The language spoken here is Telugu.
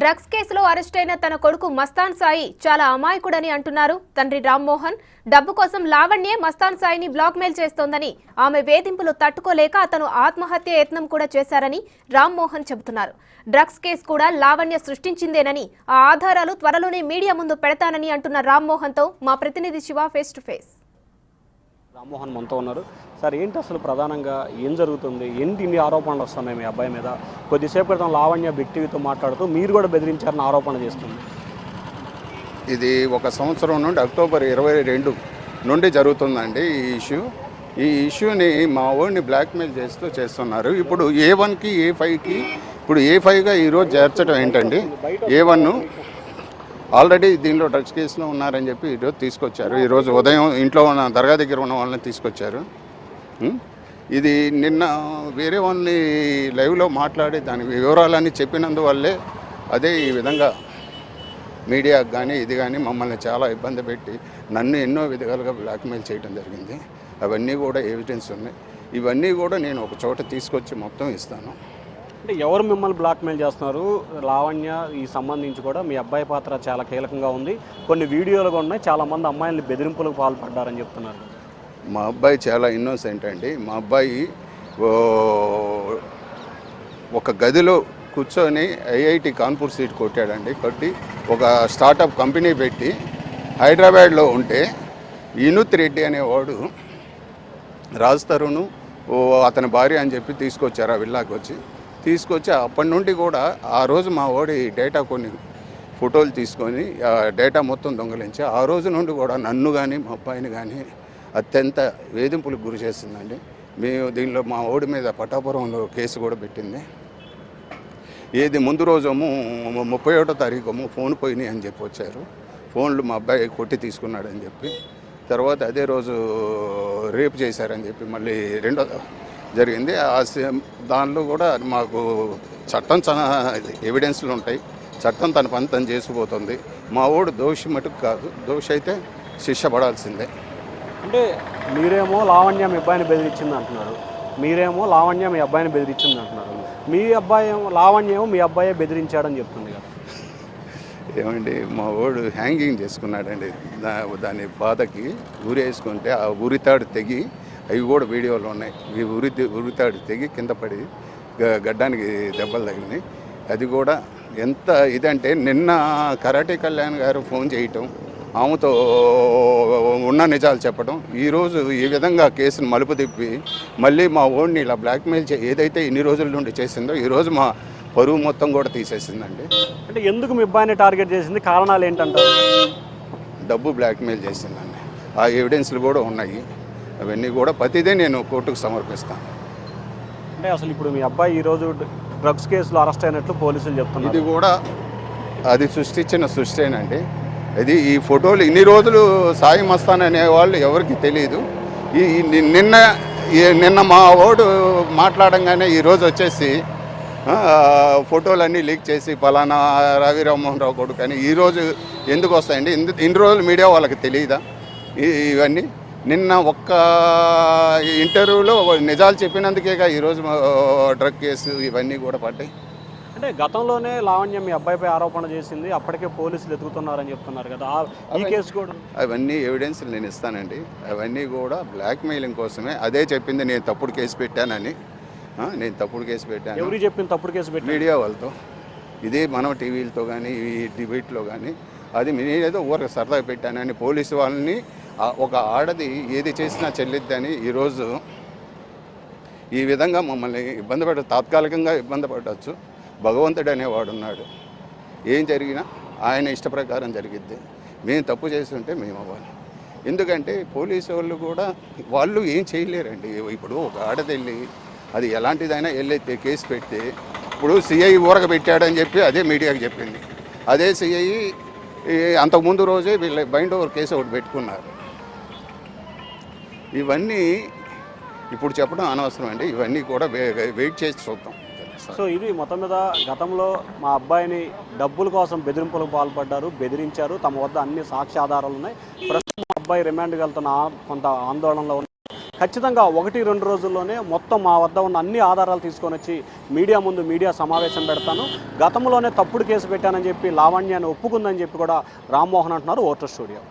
డ్రగ్స్ కేసులో అరెస్ట్ అయిన తన కొడుకు మస్తాన్ సాయి చాలా అమాయకుడని అంటున్నారు తండ్రి రామ్మోహన్. డబ్బు కోసం లావణ్యే మస్తాన్ సాయిని బ్లాక్మెయిల్ చేస్తోందని, ఆమె వేధింపులు తట్టుకోలేక అతను ఆత్మహత్య యత్నం కూడా చేశారని రామ్మోహన్ చెబుతున్నారు. డ్రగ్స్ కేసు కూడా లావణ్య సృష్టించిందేనని, ఆ ఆధారాలు త్వరలోనే మీడియా ముందు పెడతానని అంటున్న రామ్మోహన్తో మా ప్రతినిధి Shiva face to face. Rammohan మనతో ఉన్నారు. సార్, ఏంటి అసలు ప్రధానంగా ఏం జరుగుతుంది? ఏంటి ఇన్ని ఆరోపణలు వస్తున్నాయి మీ అబ్బాయి మీద? కొద్దిసేపు క్రితం లావణ్య బిగ్ టీవీతో మాట్లాడుతూ మీరు కూడా బెదిరించారని ఆరోపణ చేస్తుంది. ఇది 1 సంవత్సరం నుండి అక్టోబర్ 22 నుండి జరుగుతుందండి ఈ ఇష్యూని మా వాడిని బ్లాక్మెయిల్ చేస్తున్నారు. ఇప్పుడు A1కి A5కి ఇప్పుడు A5గా ఈరోజు చేర్చడం ఏంటండి, A1 ఆల్రెడీ దీనిలో డ్రగ్స్ కేసులో ఉన్నారని చెప్పి ఈరోజు తీసుకొచ్చారు. ఈరోజు ఉదయం ఇంట్లో ఉన్న దర్గా దగ్గర ఉన్న వాళ్ళని తీసుకొచ్చారు. ఇది నిన్న వేరే వాళ్ళని లైవ్లో మాట్లాడి దాని వివరాలన్నీ చెప్పినందువల్లే అదే ఈ విధంగా మీడియాకు కానీ ఇది కానీ మమ్మల్ని చాలా ఇబ్బంది పెట్టి నన్ను ఎన్నో విధాలుగా బ్లాక్మెయిల్ చేయడం జరిగింది. అవన్నీ కూడా ఎవిడెన్స్ ఉన్నాయి. ఇవన్నీ కూడా నేను ఒక చోట తీసుకొచ్చి మొత్తం ఇస్తాను. అంటే ఎవరు మిమ్మల్ని బ్లాక్మెయిల్ చేస్తున్నారు? లావణ్య ఈ సంబంధించి కూడా మీ అబ్బాయి పాత్ర చాలా కీలకంగా ఉంది. కొన్ని వీడియోలు కూడా ఉన్నాయి, చాలామంది అమ్మాయిల్ని బెదిరింపులకు పాల్పడ్డారని చెప్తున్నారు. మా అబ్బాయి చాలా ఇన్నోసెంట్ అండి. మా అబ్బాయి ఒక గదిలో కూర్చొని IIT కాన్పూర్ సీట్ కొట్టాడండి. కొట్టి ఒక స్టార్టప్ కంపెనీ పెట్టి హైదరాబాద్లో ఉంటే వినూత్ రెడ్డి అనేవాడు రాజ్ తరుణ్ అతని భార్య అని చెప్పి తీసుకొచ్చారు. ఆ విల్లాకి తీసుకొచ్చి అప్పటి నుండి కూడా ఆ రోజు మా వాడి డేటా కొన్ని ఫోటోలు తీసుకొని డేటా మొత్తం దొంగలించి ఆ రోజు నుండి కూడా నన్ను కానీ మా అబ్బాయిని కానీ అత్యంత వేధింపులకు గురి చేస్తుందండి. మేము దీనిలో మా ఓడి మీద పట్టాపురంలో కేసు కూడా పెట్టింది. ఏది ముందు రోజేమో 31వ తారీఖు ఫోన్ పోయినాయి అని చెప్పి వచ్చారు. ఫోన్లు మా అబ్బాయి కొట్టి తీసుకున్నాడని చెప్పి, తర్వాత అదే రోజు రేపు చేశారని చెప్పి మళ్ళీ రెండో జరిగింది. దానిలో కూడా మాకు చట్టం చాలా ఎవిడెన్స్లు ఉంటాయి. చట్టం తన పని తను చేసిపోతుంది. మా ఓడు దోషి మటుకు కాదు, దోషి అయితే శిక్ష పడాల్సిందే. అంటే మీరేమో లావణ్య మీ అబ్బాయిని బెదిరించింది అంటున్నారు, మీరేమో లావణ్య మీ అబ్బాయిని బెదిరించింది అంటున్నారు. మీ అబ్బాయి ఏమో లావణ్య ఏమో మీ అబ్బాయే బెదిరించాడని చెప్తుంది కదా. ఏమండి, మా వాడు హ్యాంగింగ్ చేసుకున్నాడండి. దాని బాధకి ఊరి వేసుకుంటే ఆ ఉరితాడు తెగి, అవి కూడా వీడియోలు ఉన్నాయి. ఈ ఉరితాడు తెగి కింద పడి గడ్డానికి దెబ్బలు తగిలినాయి. అది కూడా ఎంత ఇదంటే నిన్న కరాటే కళ్యాణ్ గారు ఫోన్ చేయటం, ఆమెతో ఉన్న నిజాలు చెప్పడం, ఈరోజు ఈ విధంగా కేసును మలుపు తిప్పి మళ్ళీ మా ఓడిని ఇలా బ్లాక్మెయిల్ ఏదైతే ఇన్ని రోజుల నుండి చేసిందో ఈరోజు మా పరువు మొత్తం కూడా తీసేసిందండి. అంటే ఎందుకు మీ అబ్బాయిని టార్గెట్ చేసింది? కారణాలు ఏంటంటారు? డబ్బు బ్లాక్మెయిల్ చేసిందండి. ఆ ఎవిడెన్స్లు కూడా ఉన్నాయి. అవన్నీ కూడా ప్రతిదీ నేను కోర్టుకు సమర్పిస్తాను. అంటే అసలు ఇప్పుడు మీ అబ్బాయి ఈరోజు డ్రగ్స్ కేసులో అరెస్ట్ అయినట్లు పోలీసులు చెప్తున్నారు. ఇది కూడా అది సృష్టించిన సృష్టేనండి. ఇది ఈ ఫోటోలు ఇన్ని రోజులు సాయి మస్తాన్ అనేవాళ్ళు ఎవరికి తెలియదు. నిన్న మా వాడు మాట్లాడంగానే ఈరోజు వచ్చేసి ఫోటోలన్నీ లీక్ చేసి పలానా రవి రామ్మోహన్ రావు కొడుకు అని ఈరోజు ఎందుకు వస్తాయండి? ఇన్ని రోజులు మీడియా వాళ్ళకి తెలియదా ఇవన్నీ? నిన్న ఒక్క ఇంటర్వ్యూలో నిజాలు చెప్పినందుకేగా ఈరోజు డ్రగ్ కేసు ఇవన్నీ కూడా పడ్డాయి. అంటే గతంలోనే లావణ్య మీ అబ్బాయిపై ఆరోపణ చేసింది, అప్పటికే పోలీసులు ఎదుగుతున్నారని చెప్తున్నారు కదా. ఈ కేసు కూడా అవన్నీ ఎవిడెన్స్లు నేను ఇస్తానండి. అవన్నీ కూడా బ్లాక్మెయిలింగ్ కోసమే. అదే చెప్పింది నేను తప్పుడు కేసు పెట్టానని. నేను తప్పుడు కేసు పెట్టాను. ఎవరు చెప్పింది తప్పుడు కేసు పెట్టి? మీడియా వాళ్ళతో, ఇదే మనం టీవీలతో కానీ ఈ డిబేట్లో కానీ అది నేనేదో ఊరికి సరదాగా పెట్టానని పోలీసు వాళ్ళని ఒక ఆడది ఏది చేసినా చెల్లిద్దని ఈరోజు ఈ విధంగా మమ్మల్ని ఇబ్బంది తాత్కాలికంగా ఇబ్బంది పడవచ్చు. భగవంతుడు అనేవాడు ఉన్నాడు. ఏం జరిగినా ఆయన ఇష్ట ప్రకారం జరిగిద్ది. మేము తప్పు చేస్తుంటే మేము అవ్వాలి. ఎందుకంటే పోలీసు వాళ్ళు కూడా వాళ్ళు ఏం చేయలేరండి. ఇప్పుడు ఒక ఆడది వెళ్ళి అది ఎలాంటిదైనా వెళ్ళి కేసు పెట్టి, ఇప్పుడు సిఐ ఊరక పెట్టాడని చెప్పి అదే మీడియాకి చెప్పింది. అదే సిఐ అంతకుముందు రోజే వీళ్ళ బైండ్ ఓవర్ కేసు ఒకటి పెట్టుకున్నారు. ఇవన్నీ ఇప్పుడు చెప్పడం అనవసరం అండి. ఇవన్నీ కూడా వెయిట్ చేసి చూద్దాం. సో ఇది మొత్తం మీద గతంలో మా అబ్బాయిని డబ్బుల కోసం బెదిరింపులకు పాల్పడ్డారు, బెదిరించారు. తమ వద్ద అన్ని సాక్ష్యాధారాలు ఉన్నాయి. ప్రస్తుతం మా అబ్బాయి రిమాండ్కి వెళ్తున్న కొంత ఆందోళనలో ఖచ్చితంగా 1-2 రోజుల్లోనే మొత్తం మా వద్ద ఉన్న అన్ని ఆధారాలు తీసుకొని వచ్చి మీడియా సమావేశం పెడతాను, గతంలోనే తప్పుడు కేసు పెట్టానని చెప్పి లావణ్యాన్ని ఒప్పుకుందని చెప్పి కూడా రామ్మోహన్ అంటున్నారు ఓటర్ స్టూడియో.